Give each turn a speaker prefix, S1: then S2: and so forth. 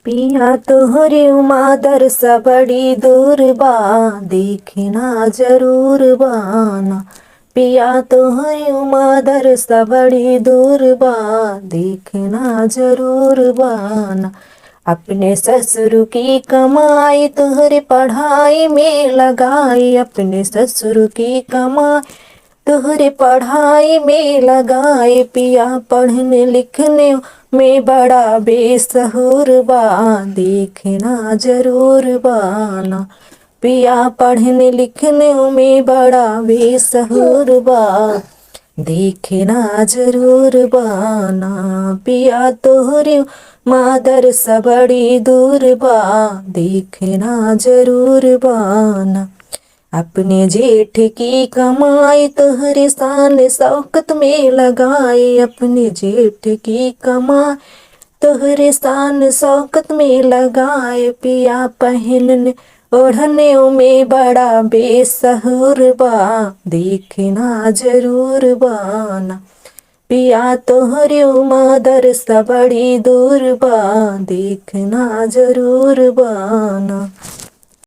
S1: पिया तोहरे उमादर सा बड़ी दूर बा, देखना जरूर बाना। पिया तोहरे उमादर सा बड़ी दूर बा, देखना जरूर बाना। अपने ससुर की कमाई तोहरे पढ़ाई में लगाई, अपने ससुर की कमाई तोहरे पढ़ाई में लगाए। पिया पढ़ने लिखने में बड़ा बेसहुर बा, देखना जरूर बाना। पिया पढ़ने लिखने में बड़ा बेसहुर बा, देखना जरूर बाना। पिया तोहरे मादर सा बड़ी दूर बा, देखना जरूर बाना। अपने जेठ की कमाई तोहरे शान शौकत में लगाए, अपने जेठ की कमाई तोहरे शान शौकत में लगाए। पिया पहनने ओढ़ने में बड़ा बेसहुर बा, देखना जरूर बाना। पिया तोहरे मादर सा बड़ी दूर बा, देखना जरूर बाना।